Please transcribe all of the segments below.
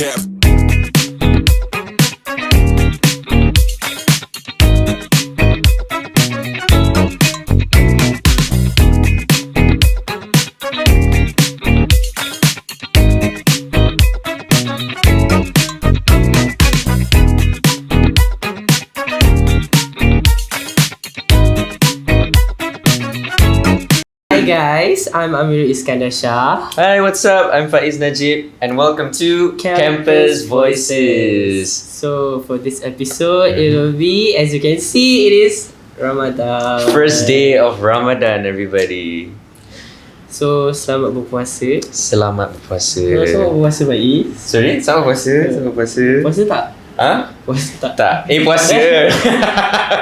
cap. Hi guys, I'm Amirul Iskandar Shah. Hi, what's up? I'm Faiz Najib and welcome to Campus Voices. So for this episode, it will be, as you can see, it is Ramadhan. First day of Ramadan, everybody. So selamat berpuasa. Selamat berpuasa. Selamat berpuasa Faiz. Sorry, selamat puasa. Selamat puasa. Puasa tak? Ha? Puasa tak? Tak. Puasa.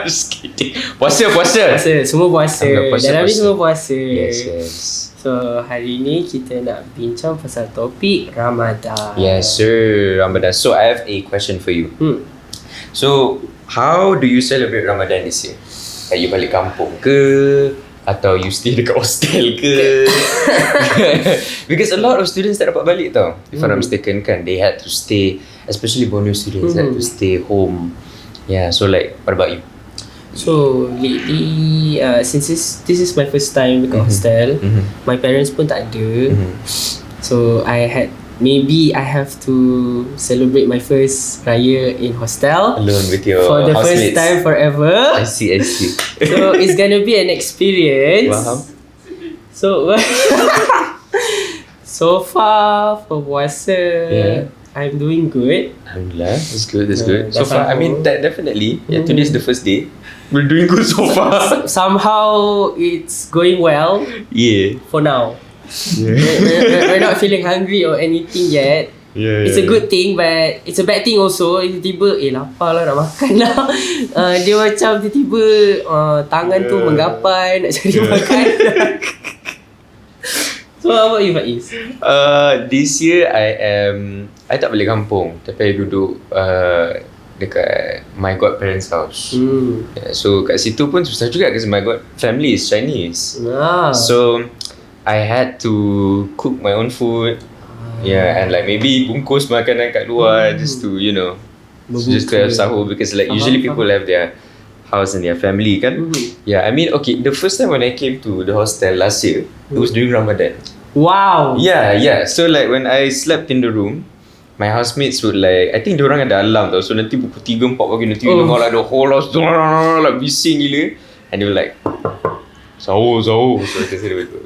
Just kidding. Puasa. Puasa, semua puasa. Anggap puasa, Dalam ni puasa. semua puasa. Yes. So hari ni kita nak bincang pasal topik Ramadan. Yes, sir. Ramadan. So I have a question for you. So, how do you celebrate Ramadan this year? Like you balik kampung ke? Atau you stay dekat hostel ke? Because a lot of students tak dapat balik tau. If I'm not mistaken kan, they had to stay, especially bonus students had to stay home. Yeah, so like, what about you? So lately, since this is my first time dekat hostel, my parents pun tak ada. So I have to celebrate my first raya in hostel Alone with your for the first housemates. time forever. I see. So it's gonna be an experience. Faham? So so far for puasa, I'm doing good. Alhamdulillah, that's good. So That's far, I mean, definitely, today is the first day. We're doing good so far. Somehow it's going well Yeah. for now. We're not feeling hungry or anything yet. It's a good thing, but it's a bad thing also. Tiba-tiba lapar lah, nak makan lah. Dia macam tiba-tiba tangan tu menggapai nak cari makanan. So how about you, Faiz? This year I tak balik kampung, tapi I duduk dekat my godparents' house. Yeah, so kat situ pun susah juga because my god family is Chinese. So I had to cook my own food. Yeah, and like maybe bungkus makanan kat luar just to just to have sahur because like usually people have their house and their family kan. Yeah, I mean okay, the first time when I came to the hostel last year, it was during Ramadan. Wow. Yeah. So like when I slept in the room, my housemates would like, I think diorang ada alarm tau. So nanti pukul 3-4 pagi nanti dengar like the whole house like bising gila. And they were like, sahur.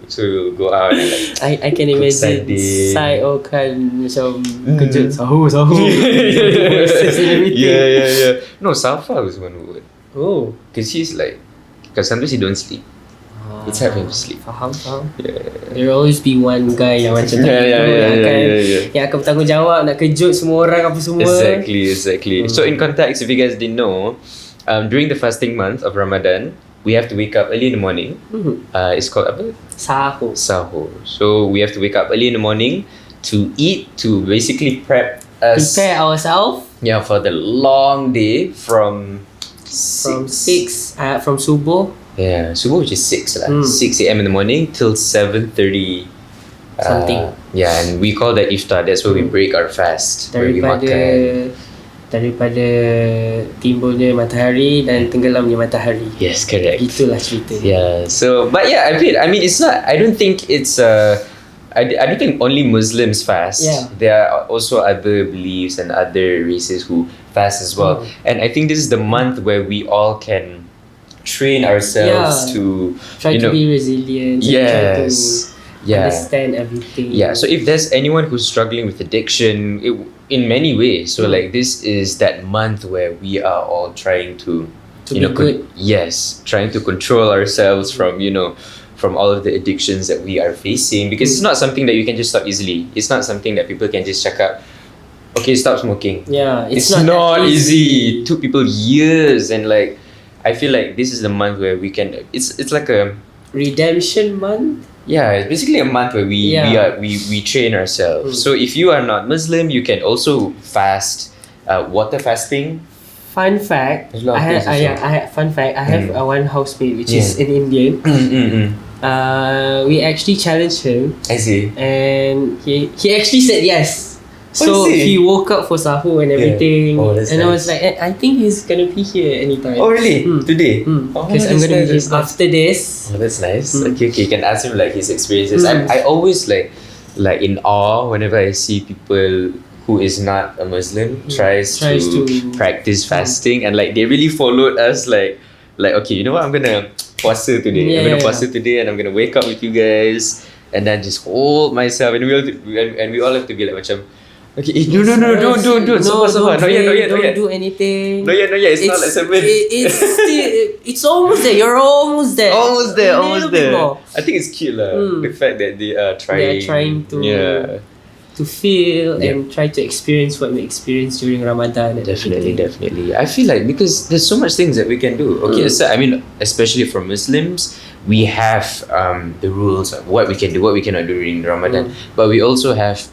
So we'll go out and like I can imagine Sai kan macam kejut sahur. Yeah. No, Safa was one who would. Oh, Because he's like, because sometimes he don't sleep. It's hard for him to sleep. Faham. Yeah. There will always be one guy yang macam tu. Yang akan bertanggungjawab nak kejut semua orang apa semua. Exactly. So in context, if you guys didn't know, during the fasting month of Ramadan, we have to wake up early in the morning. It's called apa? Sahur. So we have to wake up early in the morning to eat, to basically prepare ourselves. Yeah, for the long day from from subuh. Yeah, subuh which is 6 lah. 6 a.m. in the morning till 7:30 something. Yeah, and we call that iftar. That's where we break our fast. Where we makan. Daripada timbulnya matahari dan tenggelamnya matahari. Yes, correct. Itulah cerita. Yeah. So, but yeah, I mean, it's not. I don't think it's. I don't think only Muslims fast. Yeah. There are also other beliefs and other races who fast as well. And I think this is the month where we all can train ourselves to try to be resilient. Yes. Try to understand everything. Yeah. So if there's anyone who's struggling with addiction, in many ways, so like this is that month where we are all trying to be good. Trying to control ourselves from from all of the addictions that we are facing, because it's not something that you can just stop easily. It's not something that people can just check up. Okay, stop smoking. Yeah, it's not easy. It took people years, and like I feel like this is the month where we can. It's like a redemption month. Yeah, it's basically a month where we train ourselves. So if you are not Muslim, you can also fast. Water fasting. Fun fact. I have one housemate which is an Indian. We actually challenged him. I see. And he actually said yes. So he woke up for sahur and everything. Oh, that's and I was nice. like, I think he's gonna be here anytime. Oh really? Today? Because I'm gonna be here after this. Oh, that's nice. Okay, you can ask him like his experiences. I always like in awe whenever I see people who is not a Muslim tries to practice fasting, and like they really followed us like okay, you know what, I'm gonna puasa today. I'm gonna puasa today, and I'm gonna wake up with you guys, and then just hold myself, and we all have to be like macam, okay, no, don't, sabar, not yet. Don't do anything. Not yet, it's not like 7. It's almost there. You're almost there. Almost there. More. I think it's cute lah. The fact that they are trying to feel and try to experience what we experienced during Ramadan. Definitely. I feel like because there's so much things that we can do. Okay, so I mean, especially for Muslims, we have the rules of what we can do, what we cannot do during Ramadan. But we also have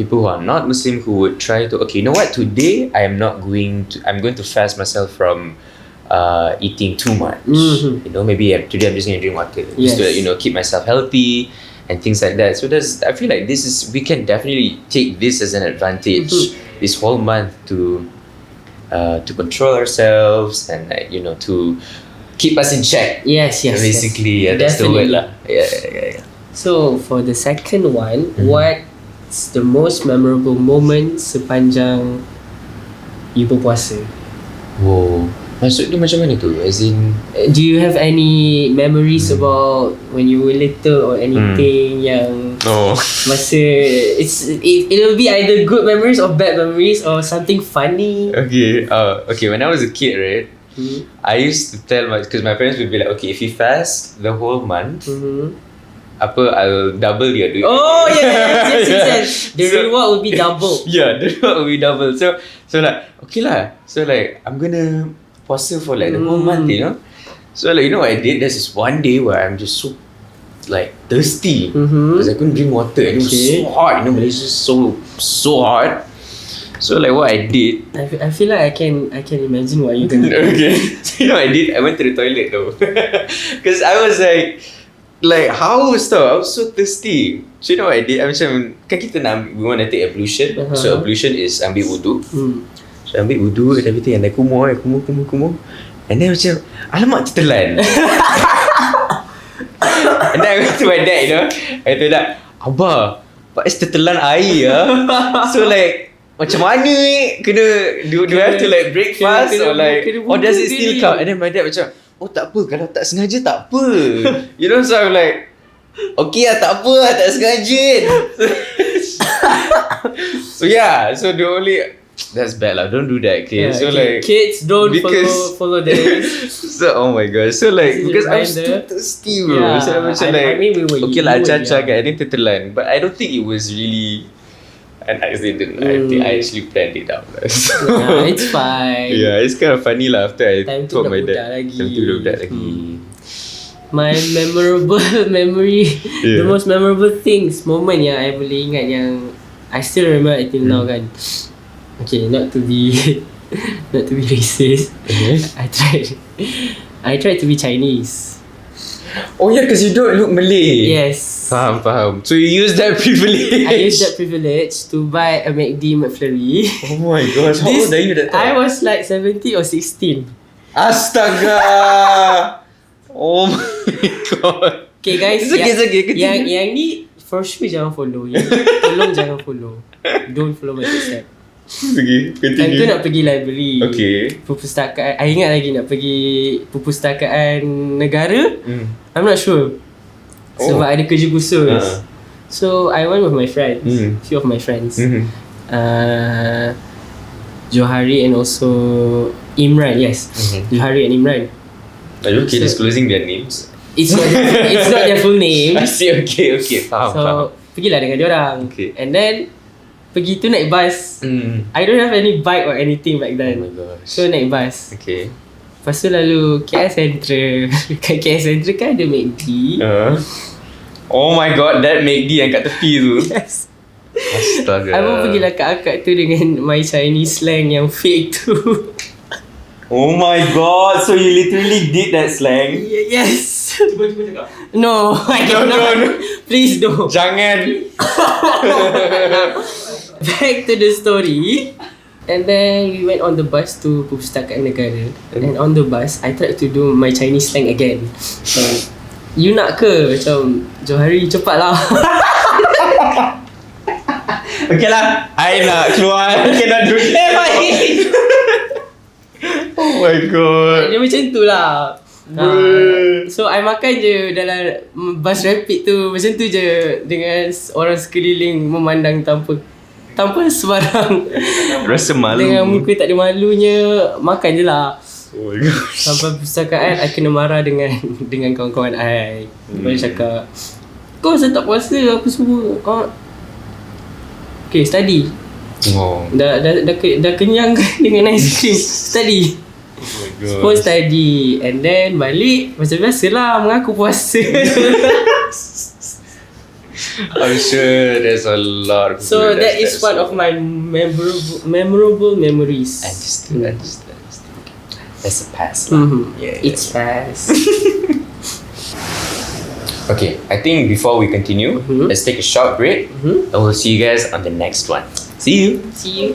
people who are not Muslim who would try to, okay, you know what, today I'm going to fast myself from eating too much. You know, maybe today I'm just going to drink water just to, you know, keep myself healthy and things like that. So I feel like we can definitely take this as an advantage this whole month to control ourselves and like, you know, to keep us in check. Yes. Basically, that's the word lah. Yeah. So for the second one, what's the most memorable moment sepanjang you berpuasa? Wow. Maksud dia macam mana tu? As in, do you have any memories about when you were little or anything yang masa it'll be either good memories or bad memories or something funny? Okay, when I was a kid, right, I used to tell because my parents would be like, okay, if you fast the whole month, I'll double your duit. Oh yes. The reward will be double. Yeah, the reward will be double. So like, okay lah. So like, I'm gonna puasa for like the whole month, you know. So like, you know what I did? There's this one day where I'm just so like thirsty because I couldn't drink water and it was so hot. You know, Malaysia is so hot. So like, what I did, I feel like I can imagine what you can do. Okay. So you know what I did? I went to the toilet though, because I was like how was I was so thirsty. So you know what I did? Macam kan kita we want to take ablution. So ablution is ambil wudu. So ambil wudu and everything, and I kumur. And then macam, alamak tertelan. And then I went to my dad, you know. I told dad, Abah, Pak S tertelan air ya. So like, macam mana ni? Do I have to like break fast or like, or does it still count? And then my dad macam, oh tak apa, kalau tak sengaja tak apa. You know, so I'm like, okay lah, tak apa lah, tak sengaja. So yeah, so the only, that's bad lah, don't do that, kids. So like, kids don't follow this. So oh my god, so like because I was too thirsty, bro. So macam like, okay lah, acah-acah kan, I think tertelan, but I don't think it was really an accident. I think I actually planned it out. So, it's fine. Yeah, it's kind of funny lah after I told my dad. Time tu budak lagi. My memorable memory, the most memorable moment yang I boleh ingat yang I still remember until now kan. Okay, not to be racist. I tried to be Chinese. Oh yeah, because you don't look Malay. Yes. Faham. So you use that privilege. I used that privilege to buy a McD McFlurry. Oh my gosh, how old are you that time? I was like 17 or 16. Astaga. Oh my god. Okay guys, it's okay. Yang ni for sure jangan follow. Tolong jangan follow. Don't follow my step. Continue. Time tu nak pergi library. Okay. Perpustakaan. I ingat lagi nak pergi perpustakaan negara. I'm not sure. Sebab ada kerja khusus. So I went with my friends. Few of my friends. Johari and also Imran. Yes. Johari and Imran. Are you okay disclosing their names? It's not their full name. I see. Okay. Faham. Pergilah dengan diorang. Okay. And then pergi tu naik bus. I don't have any bike or anything back then. Oh my gosh. So naik bus. Okay. Lepas tu lalu KL Central. Kat KL Central kan ada McD. Oh my god, that McD yang kat tepi tu. Yes. Astaga. I pun pergilah kat akak tu dengan my Chinese slang yang fake tu. Oh my god, so you literally did that slang? Yes. Cuba cakap. No, I cannot. No. Please don't. Jangan. back to the story. And then we went on the bus to Perpustakaan Negara. And on the bus, I tried to do my Chinese slang again. So, you nak ke? Macam, Johari cepatlah. Okay lah, I nak keluar. I cannot do that. Oh my god. Dia macam tu lah. So I makan je dalam bus rapid tu. Macam tu je. Dengan orang sekeliling memandang tanpa sebarang rasa malu. Dengan muka tak ada malunya. Makan je lah. Oh my god. Sampai perpustakaan I kena marah dengan kawan-kawan I. Mereka cakap, kau asal tak puasa apa semua. Okay, study. Dah kenyang dengan ice cream. Study. Oh my god. Pun study. And then balik macam biasalah mengaku puasa. I'm sure there's a lot of people. So that is one of my memorable memories. Understood. That's a pass. Yeah. It's past. Okay, I think before we continue, let's take a short break, and we'll see you guys on the next one. See you. See you.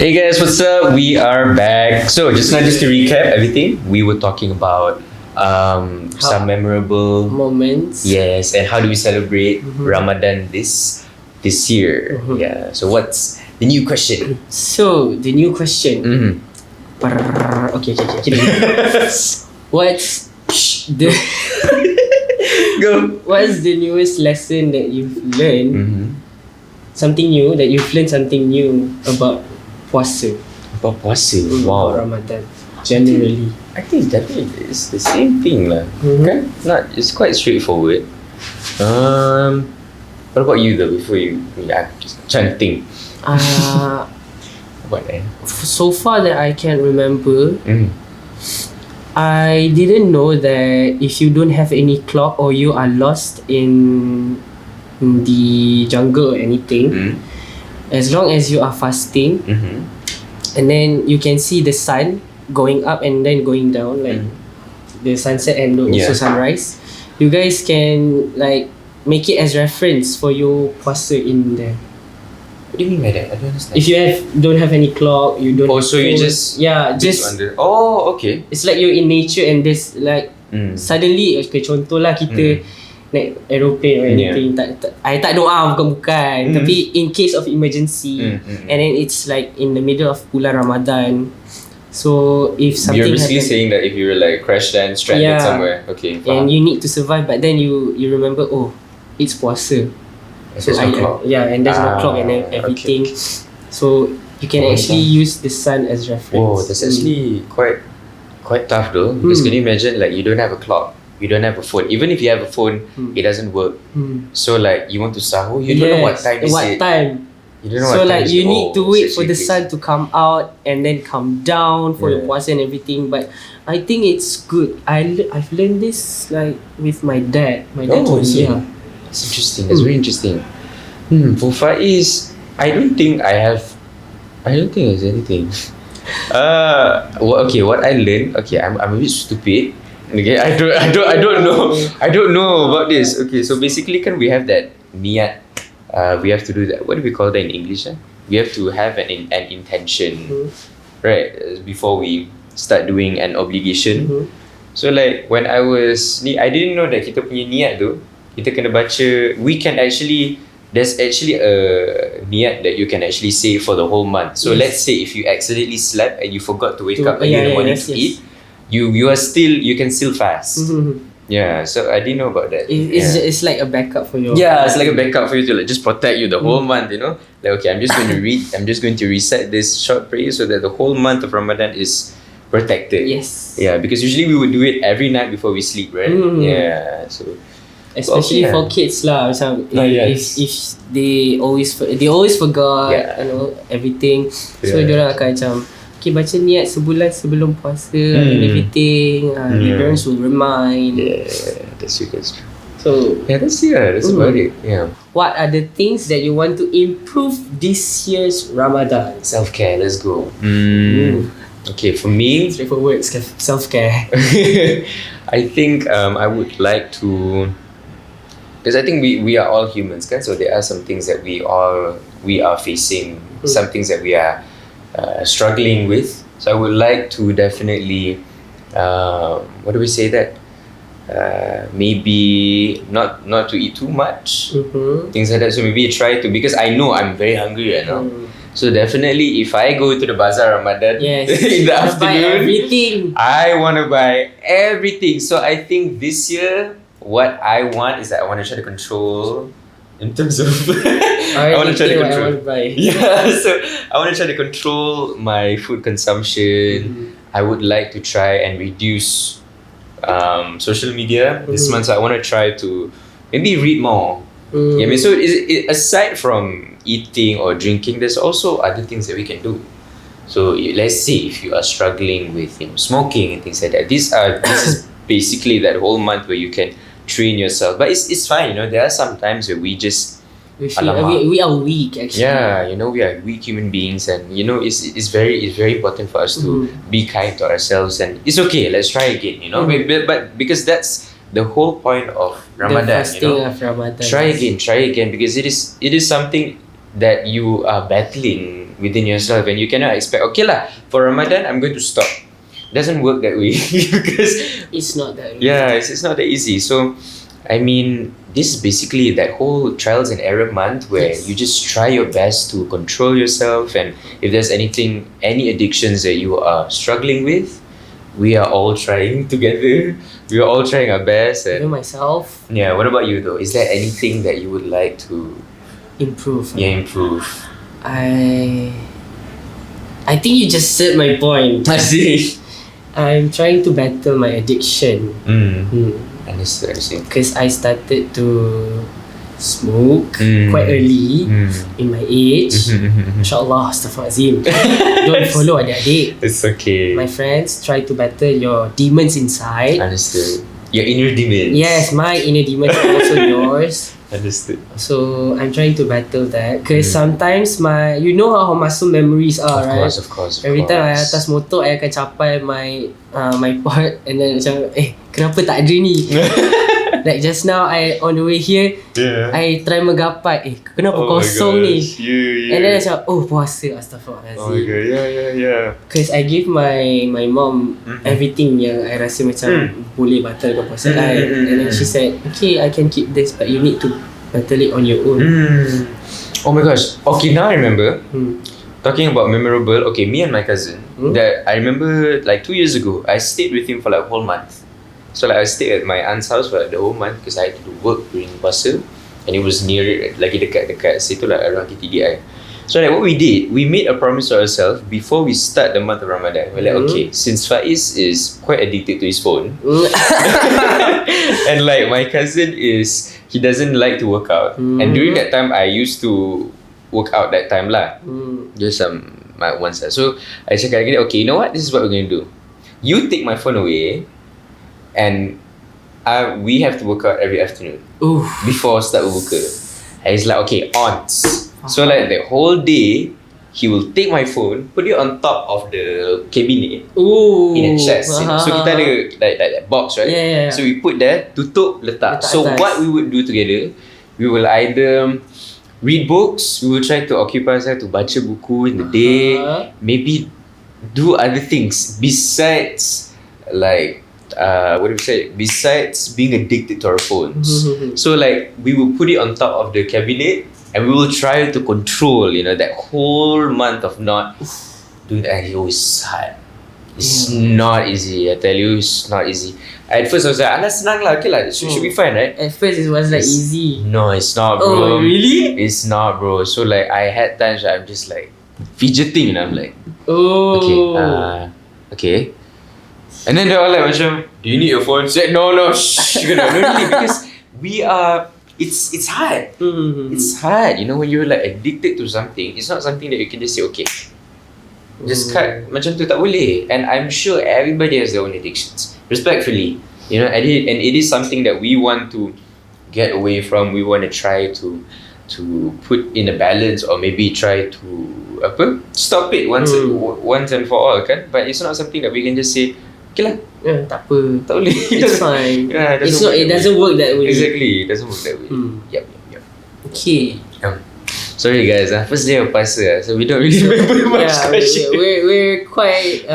Hey guys, what's up? We are back. So just to recap everything, we were talking about some memorable moments. Yes, and how do we celebrate Ramadan this year? Yeah. So what's the new question? So the new question. Okay. What's the Go. What's the newest lesson that you've learned? Something new that you've learned something new about puasa. About puasa. Wow. Ramadan. Generally. I think definitely it's the same thing lah. Okay? It's quite straightforward. What about you though? Before I'm just trying to think. What? So far that I can remember, I didn't know that if you don't have any clock or you are lost in the jungle or anything, as long as you are fasting, and then you can see the sun going up and then going down, like the sunset and also sunrise, you guys can like make it as reference for your puasa in there. What do you mean by that? I don't understand. If you don't have any clock, you don't. So you just under. Oh, okay. It's like you're in nature and there's like suddenly, okay, contoh lah kita naik aeroplane or anything, I tak doa bukan tapi in case of emergency, and then it's like in the middle of bulan Ramadan, so if something you're basically saying that if you were like crash land stranded somewhere, okay, and you need to survive, but then you remember, oh, it's puasa, so there's no clock. And there's no clock and everything, so you can actually use the sun as reference. Oh, that's actually quite tough though, because can you imagine, like, you don't have a clock, you don't have a phone. Even if you have a phone, it doesn't work. So like you want to sahur, you don't know what time is it. You don't know so what time like you need to wait for the sun to come out and then come down for your puasa and everything. But I think it's good. I've learned this like with my dad. My dad told me. Yeah. It's interesting. It's very interesting. For Faiz, I don't think there's anything. What I learned. Okay, I'm a bit stupid. Okay, I don't know. I don't know about this. Okay, so basically, we have that niat. We have to do that. What do we call that in English? We have to have an intention, right? Before we start doing an obligation. So like when I didn't know that kita punya niat tu, kita kena baca. There's actually a niat that you can actually say for the whole month. So let's say if you accidentally slept and you forgot to wake up early in the morning to eat. You can still fast. Yeah, so I didn't know about that. It's like a backup for you. Yeah, it's like a backup for you to like just protect you the whole month, you know? Like, okay, I'm just going to recite this short prayer so that the whole month of Ramadan is protected. Yes. Yeah, because usually we would do it every night before we sleep, right? Yeah, so especially for kids lah, macam if they always forgot and everything, so diorang akan macam okay, baca niat sebulan sebelum puasa and everything. The parents will remind. Yeah, that's true. So that's about it. Yeah. What are the things that you want to improve this year's Ramadan? Self-care. Let's go. Okay, for me, straightforward self-care. I think I would like to, because I think we are all humans, kan? So there are some things that we are facing, some things that we are struggling with. So I would like to definitely, what do we say that? Maybe not to eat too much, things like that. So maybe try to, because I know I'm very hungry right now. So definitely, if I go to the bazaar Ramadan in the afternoon, everything. I want to buy everything. So I think this year, what I want is that I want to try to control in terms of I want to try to control. Yeah, so I want to try to control my food consumption. I would like to try and reduce social media this month. So I want to try to maybe read more. Yeah, I mean, so aside from eating or drinking, there's also other things that we can do. So let's say if you are struggling with smoking and things like that, this is basically that whole month where you can train yourself. But it's fine, there are some times where we just we are weak actually. Yeah, we are weak human beings, and it's very important for us to be kind to ourselves, and it's okay. Let's try again, but because that's the whole point of Ramadan, the fasting of Ramadan. Try again, because it is something that you are battling within yourself, and you cannot expect, okay lah, for Ramadan I'm going to stop. Doesn't work that way because it's not that easy. Yeah, it's not that easy. So I mean, this is basically that whole trials and error month where you just try your best to control yourself, and if there's any addictions that you are struggling with, we are all trying together. We are all trying our best. And myself. Yeah, what about you though? Is there anything that you would like to improve? Yeah, improve. I think you just said my point. I see. I'm trying to battle my addiction. Understand. Because I started to smoke quite early in my age. InsyaAllah, astaghfirullahaladzim. Don't follow adik-adik. It's okay. My friends, try to battle your demons inside. Understood. Your inner demons. Yes, my inner demons are also yours. Understood. So I'm trying to battle that, because sometimes you know how muscle memories are, right? Of course. Every time I atas motor, I akan capai my port, and then macam kenapa tak ada ni? Like just now, I on the way here, I try menggapai, kenapa kosong ni? And then macam, puasa, astaghfirullahaladzim. Oh my god, yeah. Because I give my mom everything yang I rasa macam boleh batalkan puasa I. And then she said, okay, I can keep this, but you need to battle it on your own. Oh my gosh. Okay, now I remember. Talking about memorable, okay, me and my cousin, that I remember like 2 years ago, I stayed with him for like a whole month. So like I stayed at my aunt's house for like the whole month because I had to do work during puasa, and it was near, lagi dekat situ lah, around TTDI. So like what we did, we made a promise to ourselves before we start the month of Ramadan. We're like, okay, since Faiz is quite addicted to his phone, and like my cousin he doesn't like to work out, and during that time I used to work out that time lah, just once. So I cakap lagi, okay, you know what, this is what we're going to do. You take my phone away, and we have to work out every afternoon before start berbuka. And he's like, okay, ons. So like the whole day, he will take my phone, put it on top of the cabinet in a chest. So kita ada like that box, right? Yeah. So we put there, tutup, letak. So what we would do together, we will either read books, we will try to occupy ourselves to baca buku in the day, maybe do other things besides like besides being addicted to our phones. So like we will put it on top of the cabinet, and we will try to control that whole month of not doing that. It's hard. It's not easy, I tell you. It's not easy. At first I was like, alah senang lah, okay lah, should be fine, right? At first it was like easy. No, it's not, bro. Oh really? It's not, bro. So like I had times where I'm just like fidgeting, and I'm like, okay. And then they're all like, macam, do you need your phone? Said, no, shh. No, really, because we are, it's hard. It's hard, when you're like addicted to something, it's not something that you can just say, okay, just cut, macam tu tak boleh. And I'm sure everybody has their own addictions, respectfully, and it is something that we want to get away from. We want to try to to put in a balance, or maybe try to stop it once and for all kan. But it's not something that we can just say okay lah, tak apa, tak boleh. it's fine. It doesn't work that way. Exactly, it doesn't work that way. Yep. Okay. Sorry guys, first day of puasa, so we don't really remember much question. We're quite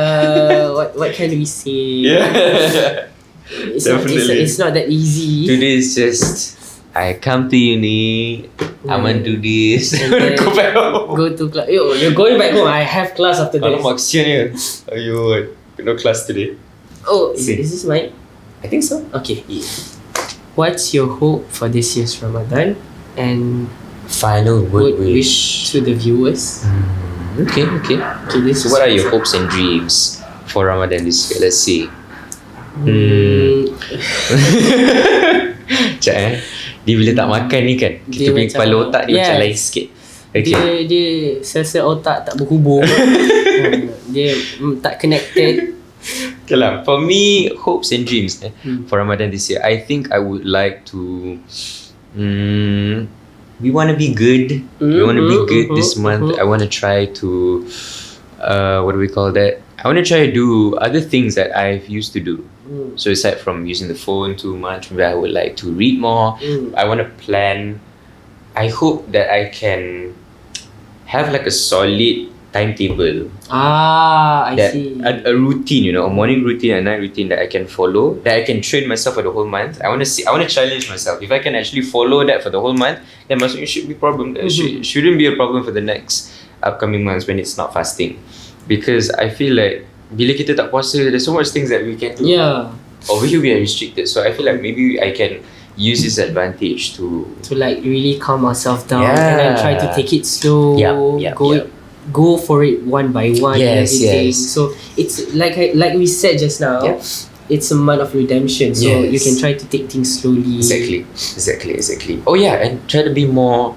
what can we say? Yeah. It's not that easy. Today is just I come to uni, I want to do this, and then go back home. Go to class. You're going back home. I have class after this. Alamak, kesian ya. Ayuh, no class today. Oh, is this mine? I think so. Okay. What's your hope for this year's Ramadan and final word wish to the viewers? Okay. This So what are your hopes and dreams for Ramadan this year? Let's see. Sekejap dia bila tak makan ni kan, kita punya kepala otak dia macam lain sikit. Okay. Dia sel-sel otak tak berhubung. Dia tak connected. Okay lah, for me, hopes and dreams for Ramadan this year, I think I would like to we want to be good. We want to be good this month. I want to try to what do we call that? I want to try to do other things that I've used to do. So aside from using the phone too much, maybe I would like to read more. I want to plan. I hope that I can have like a solid timetable. I that see. A routine, a morning routine, a night routine that I can follow, that I can train myself for the whole month. I want to challenge myself. If I can actually follow that for the whole month, then it should be problem. Shouldn't be a problem for the next upcoming months when it's not fasting. Because I feel like bila kita tak puasa, there's so much things that we can do. Yeah. Over here we are restricted, so I feel like maybe I can use this advantage to like really calm ourselves down and then try to take it slow. Go for it one by one. Yes. So it's like we said just now. It's a month of redemption, so you can try to take things slowly. Exactly. Oh yeah, and try to be more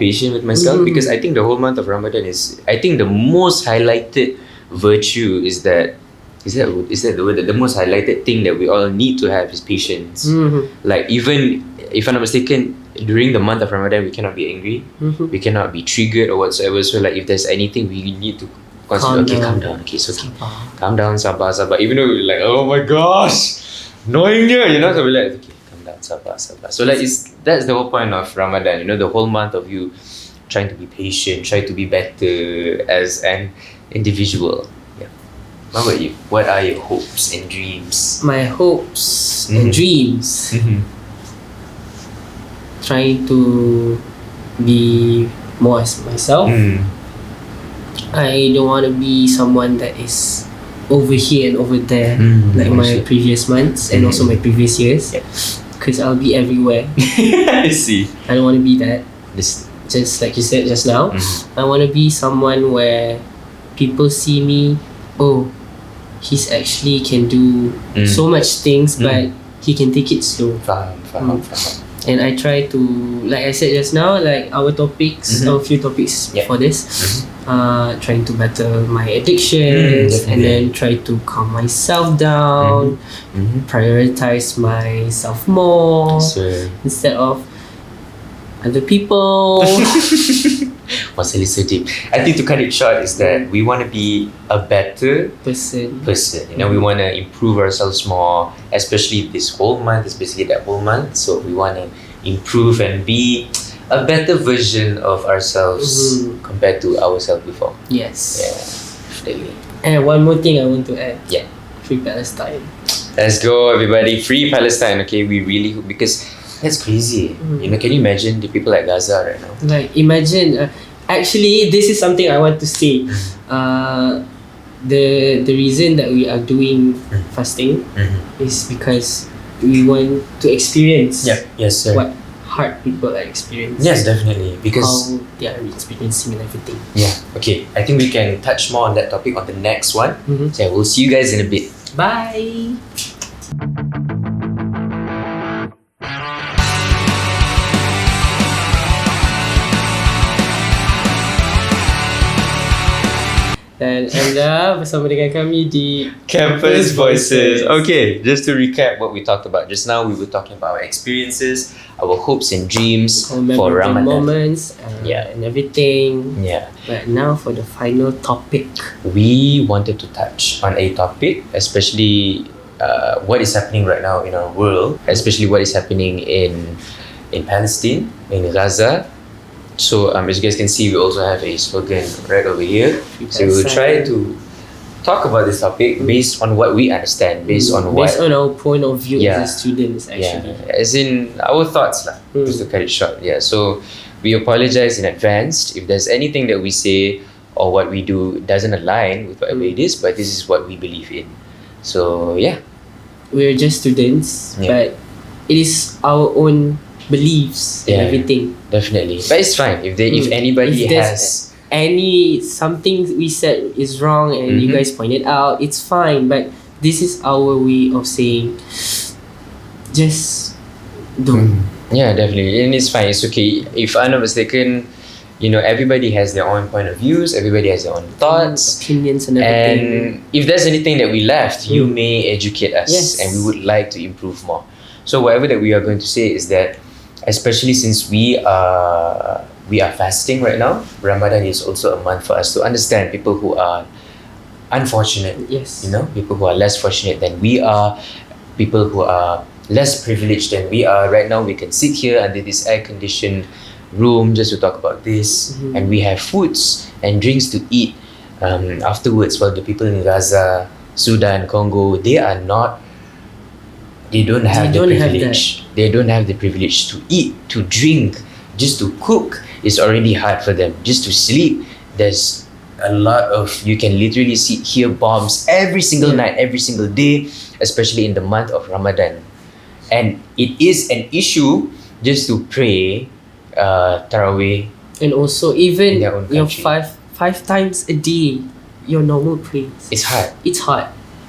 patient with myself, because I think the whole month of Ramadan I think the most highlighted virtue is that the word, the most highlighted thing that we all need to have is patience. Like even if I'm not mistaken, during the month of Ramadan we cannot be angry, we cannot be triggered or whatsoever. So like if there's anything, we need to constantly calm down. Okay, it's okay. Calm down, sabar. Even though we're like, oh my gosh, annoyingnya, so we're like, okay, calm down, sabar. So like that's the whole point of Ramadan. The whole month of you trying to be patient, try to be better as an individual. How about you? What are your hopes and dreams? My hopes and dreams. Trying to be more as myself. I don't want to be someone that is over here and over there like my previous months and also my previous years. Because I'll be everywhere. I see. I don't want to be that. Just like you said just now. I want to be someone where people see me, oh, he's actually can do so much things, but he can take it slow. Faham. And I try to, like I said just now, like our topics, our few topics for this, trying to battle my addictions and then try to calm myself down, prioritize myself more instead of other people. What's really so deep? I think to cut it short is that we want to be a better person. We want to improve ourselves more, especially this whole month, especially that whole month. So we want to improve and be a better version of ourselves compared to ourselves before. Yes. Definitely. And one more thing I want to add. Free Palestine. Let's go, everybody. Free Palestine. Okay, we really hope, because that's crazy. Can you imagine the people at Gaza right now? Like imagine. Actually, this is something I want to say. The reason that we are doing fasting is because we want to experience what hard people are experiencing. Yes, definitely. Because how they are experiencing and everything. Okay. I think we can touch more on that topic on the next one. So we'll see you guys in a bit. Bye. Dan anda bersama dengan kami di Campus Voices. Okay, just to recap what we talked about just now, we were talking about our experiences, our hopes and dreams for Ramadan. Moments and everything. Yeah. But now for the final topic. We wanted to touch on a topic, especially what is happening right now in our world, especially what is happening in Palestine, in Gaza. So as you guys can see, we also have a slogan right over here. So we will try to talk about this topic based on what we understand, based on our point of view as students actually. Yeah, as in our thoughts lah. Just to cut it short. Yeah. So we apologize in advance if there's anything that we say or what we do doesn't align with whatever it is, but this is what we believe in. So yeah. We're just students, but it is our own beliefs and everything. Definitely. But it's fine if anybody has any something we said is wrong and you guys point it out, it's fine. But this is our way of saying just don't. Yeah, definitely. And it's fine, it's okay. If I'm not mistaken, everybody has their own point of views, everybody has their own thoughts, opinions and everything. And if there's anything that we left, you may educate us and we would like to improve more. So whatever that we are going to say is that, especially since we are fasting right now, Ramadan is also a month for us to understand people who are unfortunate. Yes. People who are less fortunate than we are, people who are less privileged than we are. Right now, we can sit here under this air-conditioned room just to talk about this, and we have foods and drinks to eat afterwards. While the people in Gaza, Sudan, Congo, they don't have the privilege. They don't have the privilege to eat, to drink, just to cook is already hard for them. Just to sleep, there's a lot of, you can literally hear bombs every single night, every single day, especially in the month of Ramadan. And it is an issue just to pray Tarawih. And also even your five times a day, your normal praise. It's hard.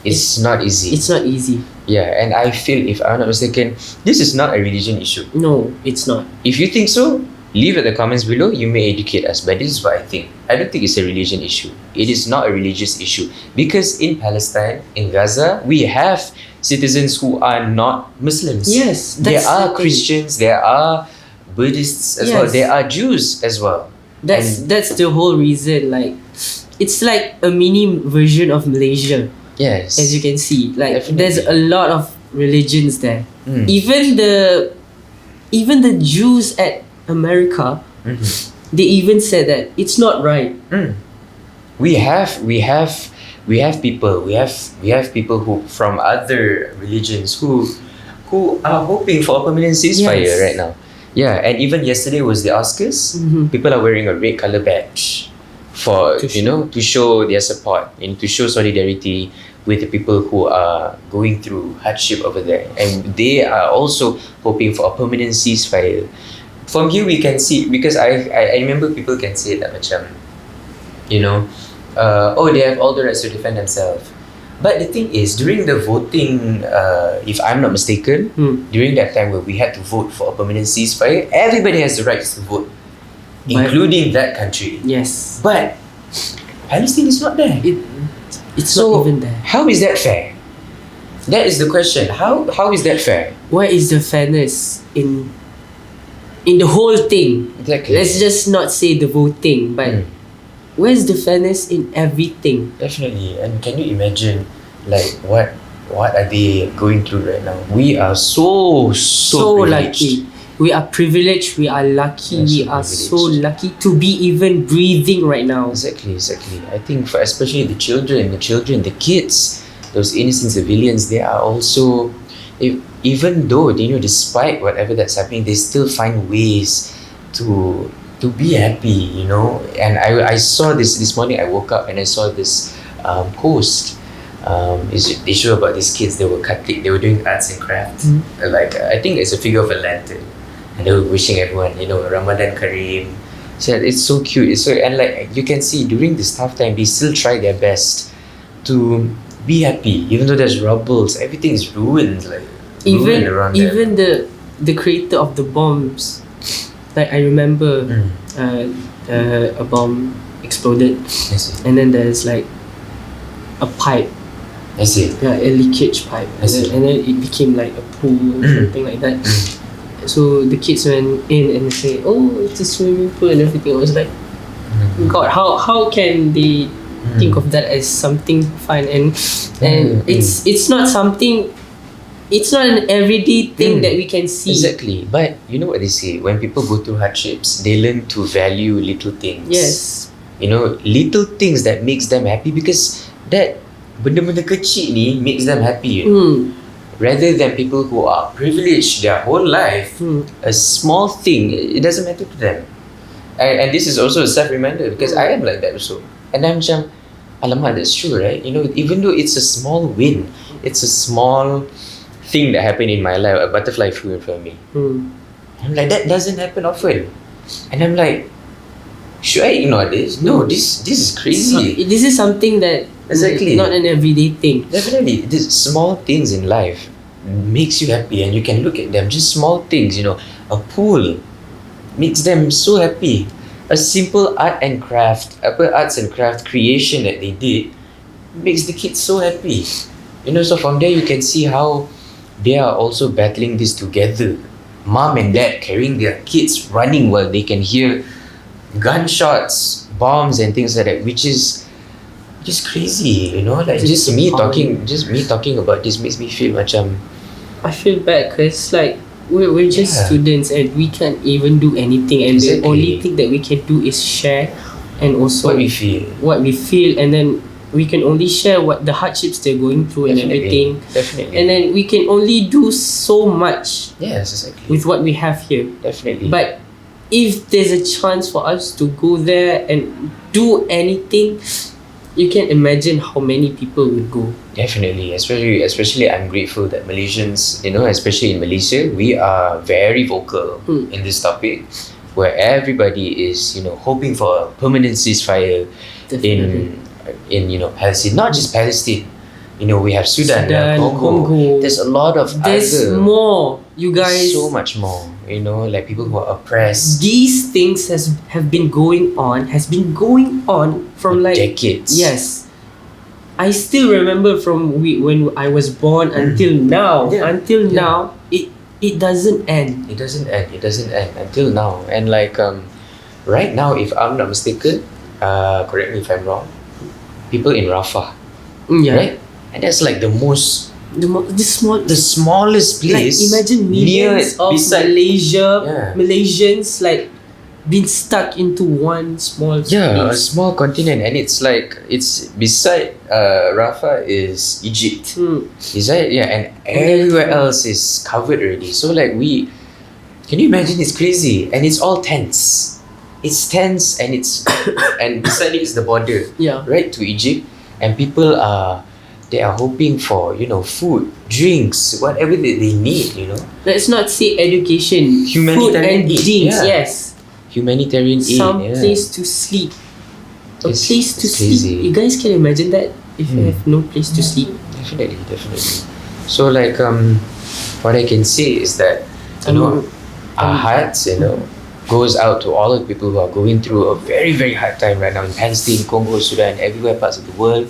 It's not easy. It's not easy. Yeah, and I feel, if I'm not mistaken, this is not a religion issue. No, it's not. If you think so, leave at the comments below. You may educate us, but this is what I think. I don't think it's a religion issue. It is not a religious issue. Because in Palestine, in Gaza, we have citizens who are not Muslims. Yes, there are Christians, there are Buddhists as well, there are Jews as well. That's the whole reason. Like, it's like a mini version of Malaysia. Yes. As you can see, like Definitely. There's a lot of religions there. Even the Jews at America, they even said that it's not right. We have people who from other religions who are hoping for a permanent ceasefire right now. Yeah, and even yesterday was the Oscars. People are wearing a red color badge for to show their support and to show solidarity with the people who are going through hardship over there, and they are also hoping for a permanent ceasefire. From here we can see, because I remember people can say that macam, they have all the rights to defend themselves. But the thing is, during the voting, if I'm not mistaken, during that time where we had to vote for a permanent ceasefire, everybody has the rights to vote, including that country. Yes. But Palestine is not there. It's not even there. How is that fair? That is the question. How is that fair? Where is the fairness in the whole thing? Exactly. Let's just not say the voting, but where's the fairness in everything? Definitely. And can you imagine, like, what are they going through right now? We are so lucky. We are privileged. We are lucky. We are so lucky to be even breathing right now. Exactly. I think for especially the children, the kids, those innocent civilians, they are also, even though despite whatever that's happening, they still find ways to be happy. And I saw this morning. I woke up and I saw this post. They show about these kids. They were doing arts and crafts. Like, I think it's a figure of a lantern. And they were wishing everyone, Ramadan Kareem. So it's so cute. And like you can see, during this tough time, they still try their best to be happy, even though there's rubbles, everything is ruined. Like even the creator of the bombs, like I remember a bomb exploded, I see. and then there's like a pipe. I see. Yeah, a leakage pipe, I see. and then it became like a pool or something like that. So the kids went in and say, "Oh, it's a swimming pool and everything." I was like, God, how can they think of that as something fun? And it's not something. It's not an everyday thing that we can see. Exactly. But you know what they say, when people go through hardships, they learn to value little things. Yes. You know, little things that makes them happy, because that benda-benda kecil ni makes them happy. Rather than people who are privileged their whole life, a small thing, it doesn't matter to them. And this is also a self-reminder, because I am like that also. And I'm macam, alamak, that's true, right? You know, even though it's a small win, it's a small thing that happened in my life, a butterfly flew in front of me. I'm like, that doesn't happen often. And I'm like, should I ignore this? No, this is crazy. This is something that Exactly. not an everyday thing. Definitely, these small things in life makes you happy, and you can look at them, just small things, you know. A pool makes them so happy. A simple arts and craft creation that they did makes the kids so happy. You know, so from there you can see how they are also battling this together. Mom and dad carrying their kids, running while they can hear gunshots, bombs and things like that, which is just crazy, you know. Like just me talking about this makes me feel macam, I feel bad because like we're just students and we can't even do anything, and the only thing that we can do is share, and also what we feel, and then we can only share what the hardships they're going through and everything. Definitely. And then we can only do so much. Yes, exactly. With what we have here. Definitely. But if there's a chance for us to go there and do anything, you can imagine how many people would go. Definitely, especially I'm grateful that Malaysians, you know, especially in Malaysia, we are very vocal in this topic, where everybody is, you know, hoping for a permanent ceasefire in you know, Palestine, not just Palestine. You know, we have Sudan, Congo. There's a lot of more, you guys. So much more. You know, like people who are oppressed. These things have been going on from like decades. Yes, I still remember from when I was born until now. Now, it doesn't end. It doesn't end until now. And like right now, if I'm not mistaken, correct me if I'm wrong, people in Rafah, right? And that's like the smallest place. Like imagine millions of Malaysians like been stuck into one small space. A small continent, and it's like it's beside Rafah is Egypt. Is that and everywhere else is covered already. So like can you imagine? It's crazy, and it's all tents. It's tents, and it's and beside it is the border, right, to Egypt, and people are hoping for, you know, food, drinks, whatever that they need, you know. Let's not say education, humanitarian food and drinks, yes. Humanitarian aid, some place to sleep. A place to crazy. sleep. You guys can imagine that if you have no place to sleep. Definitely. So like what I can say is that, you know, our hearts, you know, goes out to all of the people who are going through a very, very hard time right now in Palestine, Congo, Sudan, everywhere parts of the world.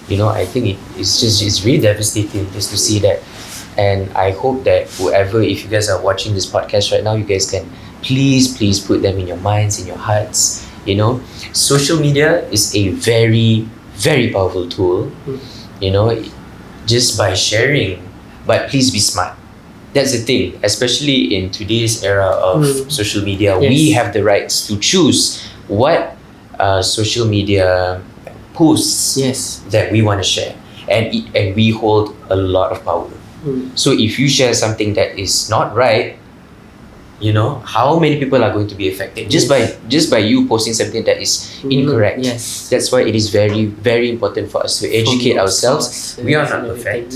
You know, I think it's really devastating just to see that. And I hope that whoever, if you guys are watching this podcast right now, you guys can please put them in your minds, in your hearts. You know, social media is a very, very powerful tool, you know, just by sharing, but please be smart. That's the thing, especially in today's era of social media. We have the rights to choose what social media posts that we want to share, and we hold a lot of power. So if you share something that is not right, you know, how many people are going to be affected just by you posting something that is incorrect. That's why it is very, very important for us to educate ourselves. We are not perfect.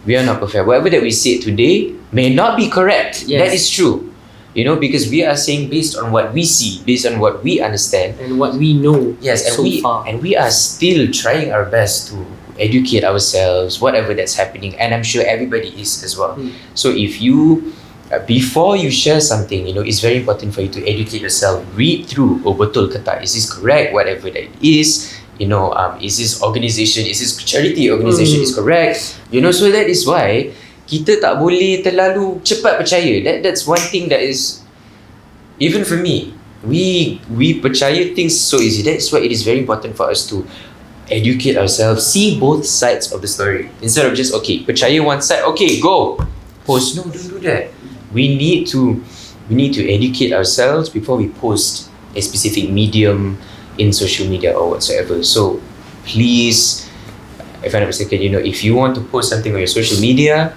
We are not perfect. Whatever that we say today may not be correct. That is true. You know, because we are saying based on what we see, based on what we understand, and what we know. And we are still trying our best to educate ourselves, whatever that's happening, and I'm sure everybody is as well. So if you before you share something, it's very important for you to educate yourself. Read through, betul ke tak? Is this correct? Whatever that is, is this organization, is this charity organization is correct? So that is why kita tak boleh terlalu cepat percaya. That's one thing that is, even for me, we percaya things so easy. That's why it is very important for us to educate ourselves, see both sides of the story, instead of just percaya one side, go post. No, don't do that. We need to educate ourselves before we post a specific medium in social media or whatsoever. So please, if I'm not mistaken, if you want to post something on your social media,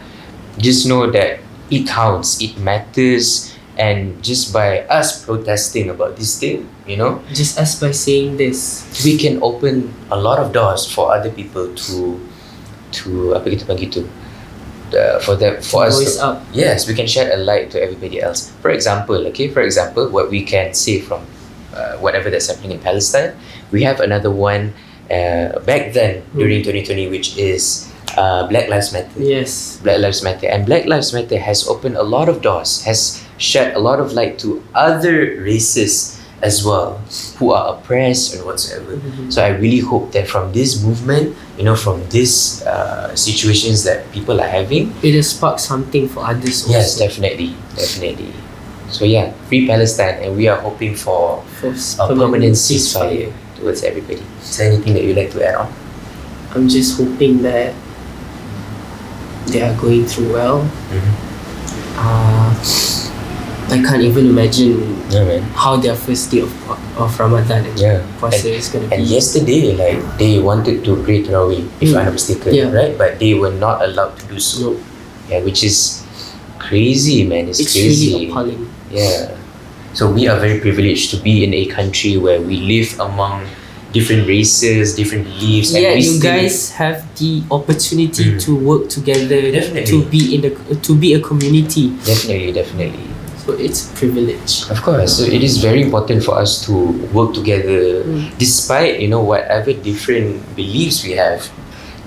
just know that it counts, it matters. And just by us protesting about this thing, just us by saying this, we can open a lot of doors for other people to apa kita panggil tu, for us voice up. Yes, we can shed a light to everybody else. For example, what we can say from whatever that's happening in Palestine, we have another one back then during 2020, which is Black Lives Matter. Yes, Black Lives Matter. And Black Lives Matter has opened a lot of doors, has shed a lot of light to other races as well who are oppressed and whatsoever. So I really hope that from this movement, from these situations that people are having, it has sparked something for others also. Yes, definitely. So yeah, free Palestine, and we are hoping for a permanent ceasefire towards everybody. Is there anything that you'd like to add on? I'm just hoping that they are going through well. I can't even imagine how their first day of Ramadan and Puasa is going to be. And yesterday, they wanted to pray Tarawih, if I'm not mistaken, right? But they were not allowed to do so. Yeah, which is crazy, man. It's crazy. Really appalling. Yeah. So we are very privileged to be in a country where we live among different races, different beliefs. Yeah, and you guys have the opportunity to work together, Definitely. to be a community. Definitely. So it's privilege. Of course. So it is very important for us to work together, despite whatever different beliefs we have,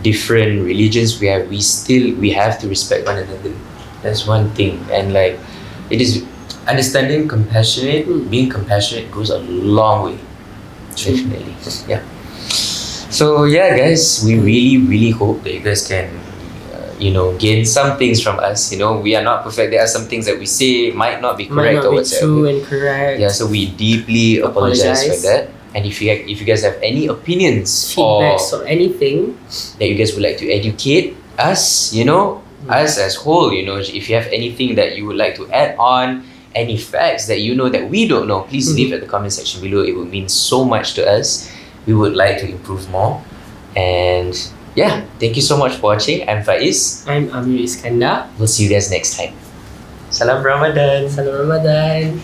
different religions we have. We have to respect one another. That's one thing. And it is understanding, being compassionate goes a long way. Definitely. Yeah. So yeah, guys, we really hope that you guys can gain some things from us. We are not perfect. There are some things that we say might not be correct or whatsoever. True and correct. Yeah, so we deeply apologize for that. And if you guys have any opinions, feedbacks, or anything that you guys would like to educate us, us as whole, if you have anything that you would like to add on, any facts that that we don't know, please leave at the comment section below. It would mean so much to us. We would like to improve more. And yeah, thank you so much for watching. I'm Faiz. I'm Amirul Iskandar. We'll see you guys next time. Salam Ramadan. Salam Ramadan.